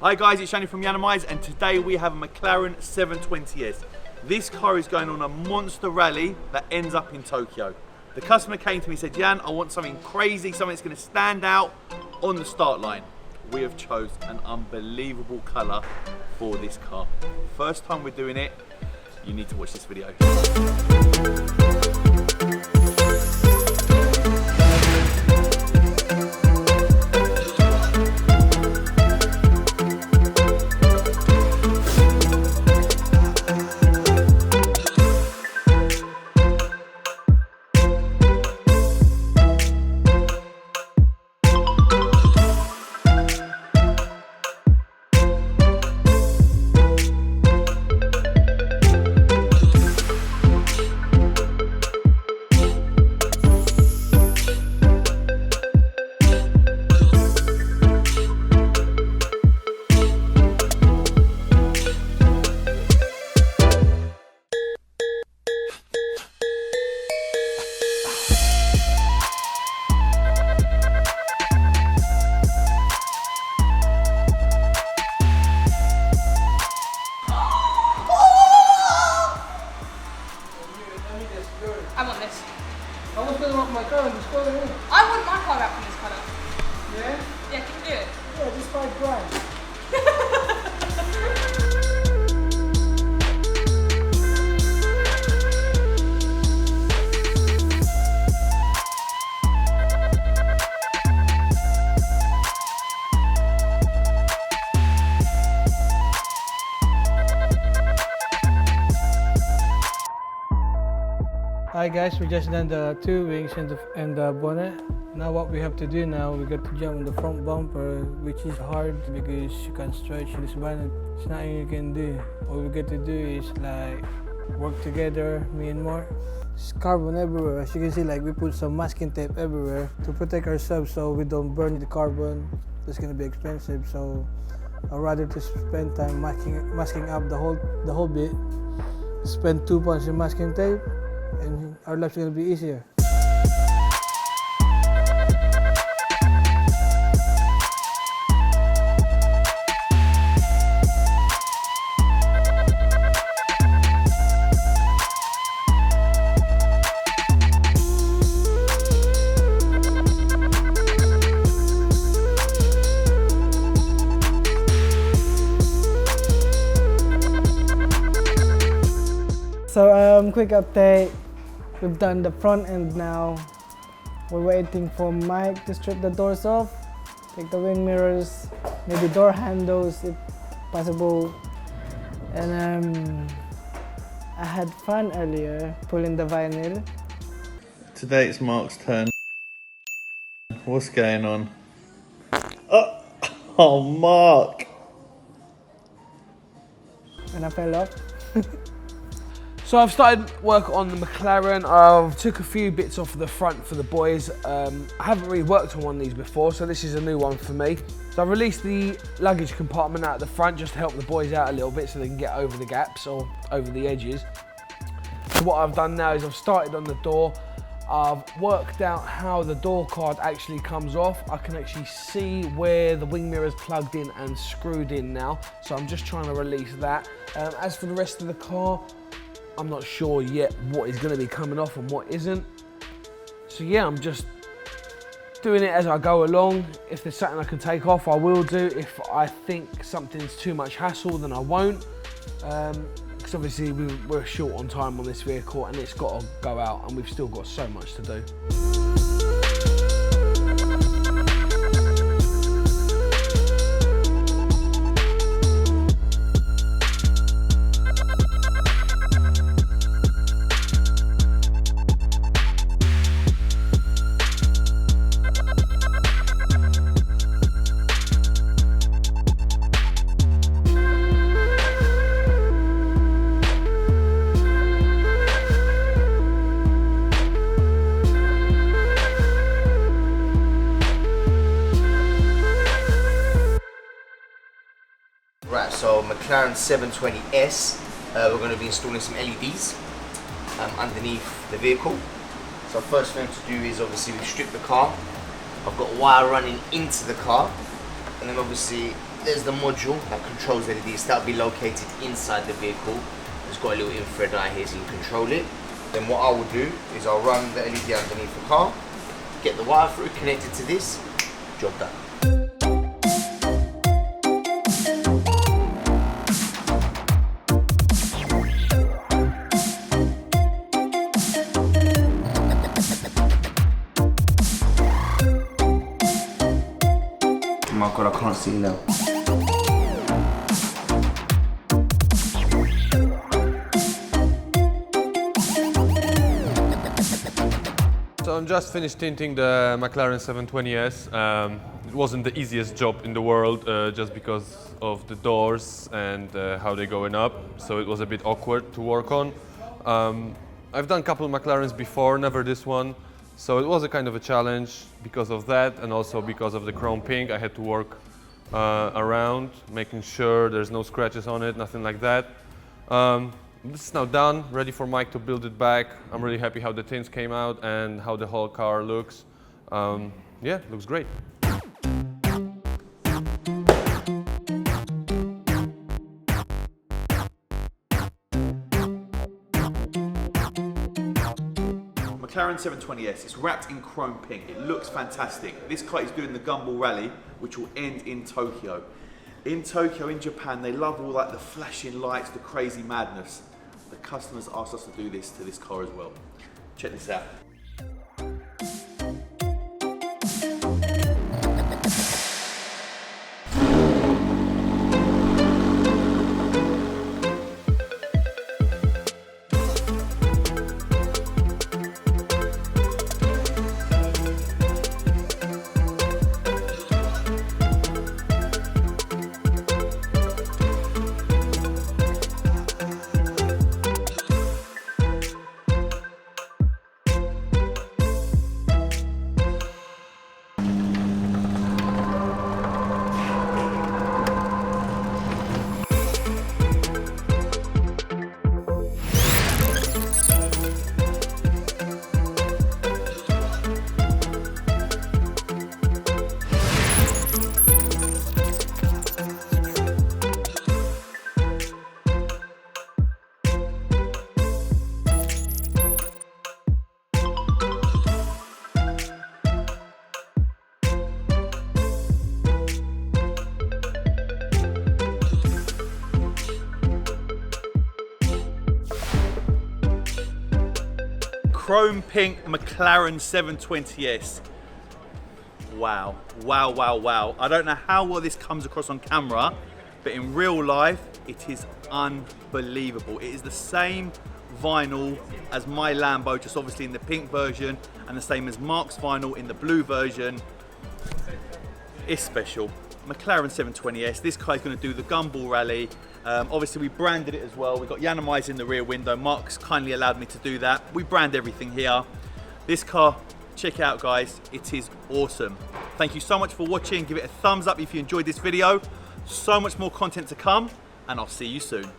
Hi guys, it's Yianni from Yiannimize, and today we have a McLaren 720s. This car is going on a monster rally that ends up in Tokyo. The customer came to me and said, Jan, I want something crazy, something that's going to stand out on the start line. We have chose an unbelievable colour for this car. First time we're doing it, you need to watch this video. I want this. I was going to want my car in this colour. I want my car wrapped in this colour. Yeah? Yeah, can you do it? Yeah, just $5 grand. Hi guys, we just done the two wings and the bonnet. Now what we have to do now, we got to jump on the front bumper, which is hard because you can't stretch this bonnet. It's nothing you can do. All we get to do is like work together, me and Mark. It's carbon everywhere. As you can see, like we put some masking tape everywhere to protect ourselves so we don't burn the carbon. It's gonna be expensive, so I'd rather to spend time masking up the whole bit. Spend £2 in masking tape, and our life's gonna be easier. So quick update. We've done the front end now. We're waiting for Mike to strip the doors off, take the wing mirrors, maybe door handles if possible. And I had fun earlier pulling the vinyl. Today it's Mark's turn. What's going on? Oh, Mark! And I fell off. So I've started work on the McLaren. I've took a few bits off the front for the boys. I haven't really worked on one of these before, so this is a new one for me. So I've released the luggage compartment out the front just to help the boys out a little bit so they can get over the gaps or over the edges. So what I've done now is I've started on the door. I've worked out how the door card actually comes off. I can actually see where the wing mirror is plugged in and screwed in now. So I'm just trying to release that. As for the rest of the car, I'm not sure yet what is going to be coming off and what isn't. So yeah, I'm just doing it as I go along. If there's something I can take off, I will do. If I think something's too much hassle, then I won't. Because obviously we're short on time on this vehicle and it's got to go out and we've still got so much to do. Right, so McLaren 720s, we're going to be installing some LEDs underneath the vehicle. So first thing to do is obviously we strip the car. I've got wire running into the car, and then obviously there's the module that controls LEDs. That'll be located inside the vehicle. It's got a little infrared light here so you can control it. Then what I will do is I'll run the LED underneath the car, get the wire through, connected to this, job done. Oh my god, I can't see now. So I'm just finished tinting the McLaren 720s. It wasn't the easiest job in the world just because of the doors and how they're going up, so it was a bit awkward to work on. I've done a couple of McLarens before, never this one, so it was a kind of a challenge because of that, and also because of the chrome pink. I had to work around, making sure there's no scratches on it, nothing like that. This is now done, ready for Mike to build it back. I'm really happy how the tints came out and how the whole car looks. Yeah, looks great. McLaren 720s, it's wrapped in chrome pink. It looks fantastic. This car is doing the Gumball Rally, which will end in Tokyo. In Tokyo, in Japan, they love all like the flashing lights, the crazy madness. The customers asked us to do this to this car as well. Check this out. Chrome pink McLaren 720s. Wow, wow, wow, wow. I don't know how well this comes across on camera, but in real life, it is unbelievable. It is the same vinyl as my Lambo, just obviously in the pink version, and the same as Mark's vinyl in the blue version. It's special. McLaren 720s, this car is going to do the Gumball Rally. Obviously we branded it as well. We've got Yiannimize in the rear window. Mark's kindly allowed me to do that. We brand everything here. This car, check it out guys, it is awesome. Thank you so much for watching. Give it a thumbs up if you enjoyed this video. So much more content to come, and I'll see you soon.